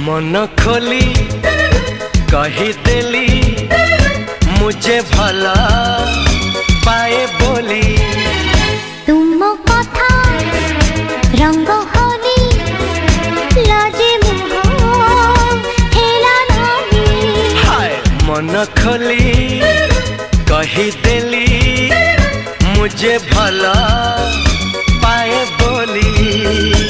मन खोली कहीदेली मुझे भला पाए बोली। तुम कथा रंग होली लाजे मुह हेला नहीं। हाय मन खोली कहीदेली मुझे भला पाए बोली।